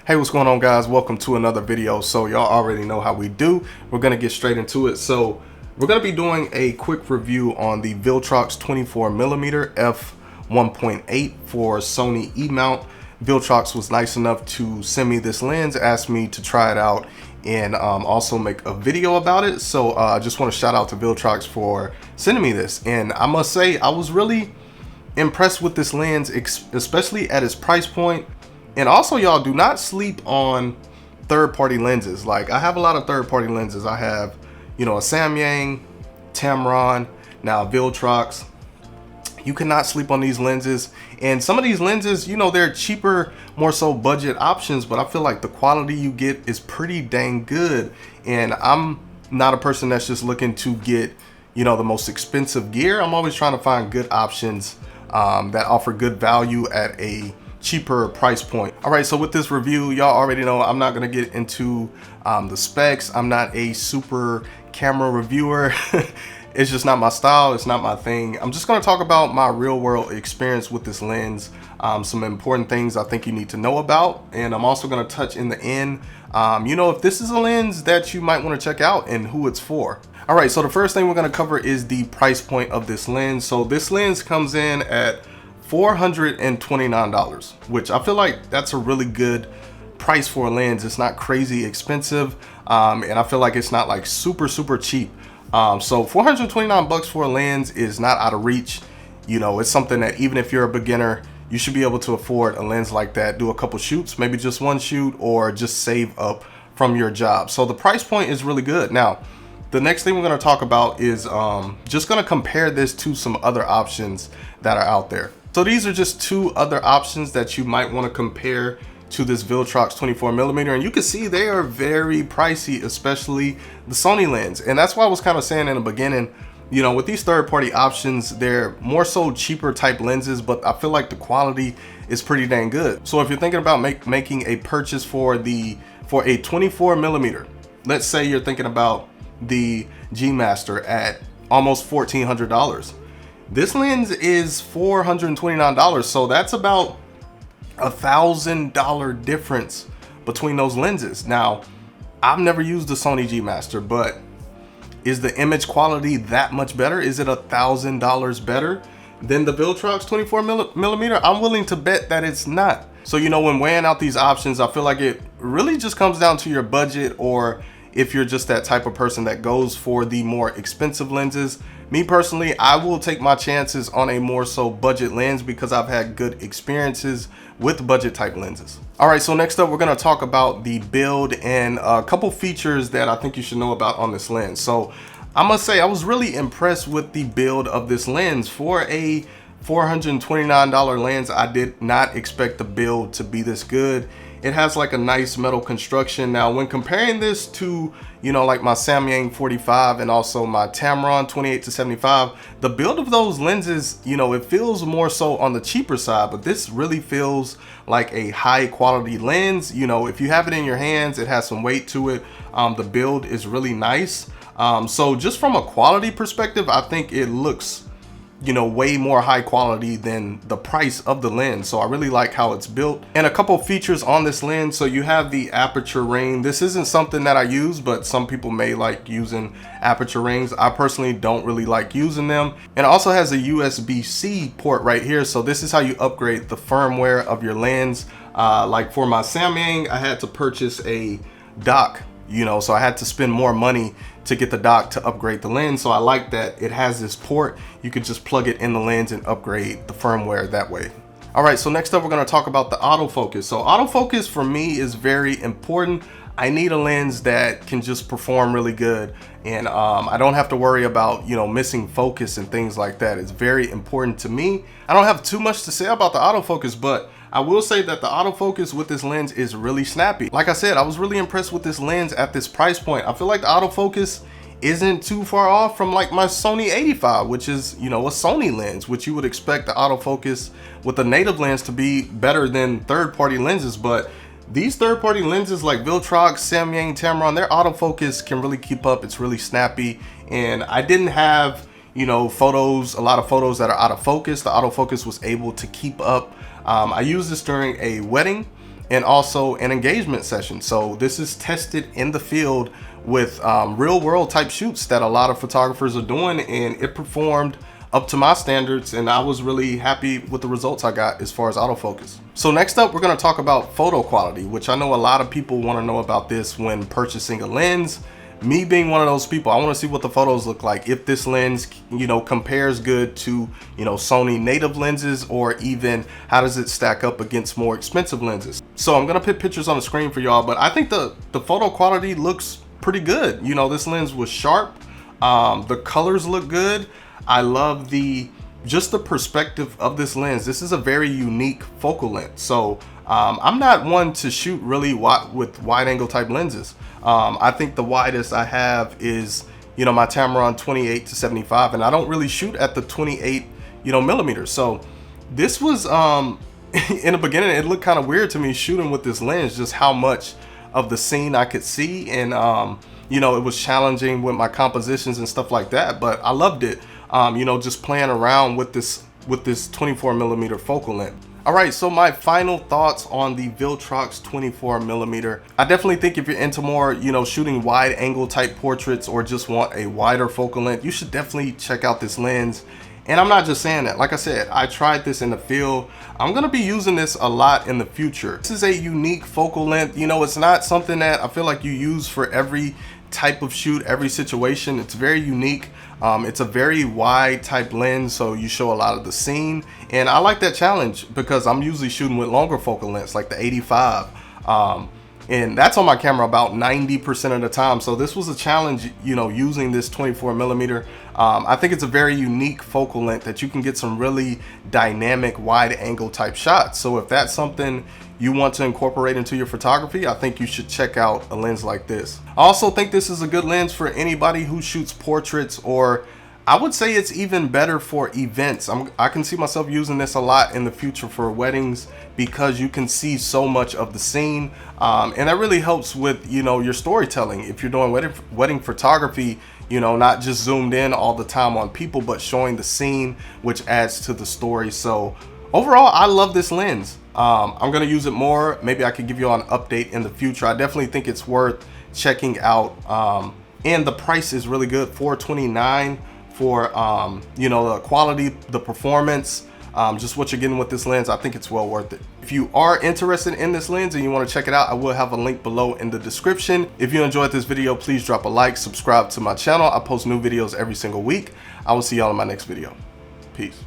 Hey, what's going on, guys? Welcome to another video. So y'all already know how we do. We're gonna get straight into it. So we're gonna be doing a quick review on the Viltrox 24mm f1.8 for Sony E-mount. Viltrox was nice enough to send me this lens, asked me to try it out, and also make a video about it. So I just want to shout out to Viltrox for sending me this. And I must say, I was really impressed with this lens, especially at its price point. And also, y'all, do not sleep on third-party lenses. Like, I have a lot of third-party lenses. I have, a Samyang, Tamron, now Viltrox. You cannot sleep on these lenses. And some of these lenses, they're cheaper, more so budget options, but I feel like the quality you get is pretty dang good. And I'm not a person that's just looking to get, the most expensive gear. I'm always trying to find good options that offer good value at a cheaper price point. All right, so with this review, y'all already know I'm not gonna get into the specs. I'm not a super camera reviewer. It's just not my style. It's not my thing. I'm just gonna talk about my real world experience with this lens, some important things I think you need to know about, and I'm also gonna touch in the end, if this is a lens that you might wanna check out and who it's for. All right, so the first thing we're gonna cover is the price point of this lens. So this lens comes in at $429, which I feel like that's a really good price for a lens. It's not crazy expensive, and I feel like it's not like super cheap. So 429 bucks for a lens is not out of reach. It's something that even if you're a beginner, you should be able to afford a lens like that. Do a couple shoots, maybe just one shoot, or just save up from your job. So the price point is really good. Now, the next thing we're going to talk about is just going to compare this to some other options that are out there. So these are just two other options that you might want to compare to this Viltrox 24mm, and you can see they are very pricey, especially the Sony lens. And that's why I was kind of saying in the beginning, with these third-party options, they're more so cheaper type lenses, but I feel like the quality is pretty dang good. So if you're thinking about making a purchase for a 24mm, let's say you're thinking about the G Master at almost $1,400. This lens is $429, so that's about $1,000 difference between those lenses. Now, I've never used the Sony G Master, but is the image quality that much better? Is it $1,000 better than the Viltrox 24mm? I'm willing to bet that it's not. So, when weighing out these options, I feel like it really just comes down to your budget, or if you're just that type of person that goes for the more expensive lenses. Me personally, I will take my chances on a more so budget lens because I've had good experiences with budget type lenses. All right, so next up, we're gonna talk about the build and a couple features that I think you should know about on this lens. So I must say, I was really impressed with the build of this lens. For a $429 lens, I did not expect the build to be this good. It has like a nice metal construction. Now, when comparing this to, like my Samyang 45 and also my Tamron 28-75, the build of those lenses, it feels more so on the cheaper side, but this really feels like a high quality lens. If you have it in your hands, it has some weight to it. The build is really nice. So just from a quality perspective, I think it looks way more high quality than the price of the lens. So I really like how it's built. And a couple features on this lens. So you have the aperture ring. This isn't something that I use, but some people may like using aperture rings. I personally don't really like using them. And it also has a USB-C port right here. So this is how you upgrade the firmware of your lens. Like for my Samyang, I had to purchase a dock, so I had to spend more money to get the dock to upgrade the lens. So I like that it has this port. You could just plug it in the lens and upgrade the firmware that way. All right, so next up, we're gonna talk about the autofocus. So autofocus for me is very important. I need a lens that can just perform really good, and I don't have to worry about missing focus and things like that. It's very important to me. I don't have too much to say about the autofocus, but I will say that the autofocus with this lens is really snappy. Like I said, I was really impressed with this lens at this price point. I feel like the autofocus isn't too far off from like my Sony 85, which is, a Sony lens, which you would expect the autofocus with a native lens to be better than third-party lenses. But these third-party lenses like Viltrox, Samyang, Tamron, their autofocus can really keep up. It's really snappy. And I didn't have, a lot of photos that are out of focus. The autofocus was able to keep up. I used this during a wedding. and also an engagement session. So this is tested in the field with real world type shoots that a lot of photographers are doing, and it performed up to my standards, and I was really happy with the results I got as far as autofocus. So next up, we're going to talk about photo quality, which I know a lot of people want to know about this when purchasing a lens. Me being one of those people, I want to see what the photos look like, if this lens, you know, compares good to, you know, Sony native lenses, or even how does it stack up against more expensive lenses. So I'm going to put pictures on the screen for y'all, but I think the photo quality looks pretty good. You know, this lens was sharp. The colors look good. I love just the perspective of this lens. This is a very unique focal length. So I'm not one to shoot really with wide angle type lenses. I think the widest I have is, you know, my Tamron 28 to 75, and I don't really shoot at the 28, you know, millimeters. So this was in the beginning, it looked kind of weird to me shooting with this lens, just how much of the scene I could see, and you know, it was challenging with my compositions and stuff like that, but I loved it. You know, just playing around with this 24mm focal length. All right, so my final thoughts on the Viltrox 24mm. I definitely think if you're into more, you know, shooting wide angle type portraits, or just want a wider focal length, you should definitely check out this lens. And I'm not just saying that. Like I said, I tried this in the field. I'm gonna be using this a lot in the future. This is a unique focal length. You know, it's not something that I feel like you use for every type of shoot, every situation. It's very unique. It's a very wide type lens, so you show a lot of the scene, and I like that challenge because I'm usually shooting with longer focal lengths like the 85, and that's on my camera about 90% of the time. So this was a challenge, you know, using this 24mm. I think it's a very unique focal length that you can get some really dynamic wide angle type shots. So if that's something you want to incorporate into your photography, I think you should check out a lens like this. I also think this is a good lens for anybody who shoots portraits, or I would say it's even better for events. I can see myself using this a lot in the future for weddings, because you can see so much of the scene, and that really helps with, you know, your storytelling. If you're doing wedding photography, you know, not just zoomed in all the time on people, but showing the scene, which adds to the story. So overall, I love this lens. I'm gonna use it more. Maybe I could give you an update in the future. I definitely think it's worth checking out, and the price is really good. $429 for you know, the quality, the performance, just what you're getting with this lens. I think it's well worth it. If you are interested in this lens and you want to check it out, I will have a link below in the description. If you enjoyed this video, please drop a like, subscribe to my channel. I post new videos every single week. I will see y'all in my next video. Peace.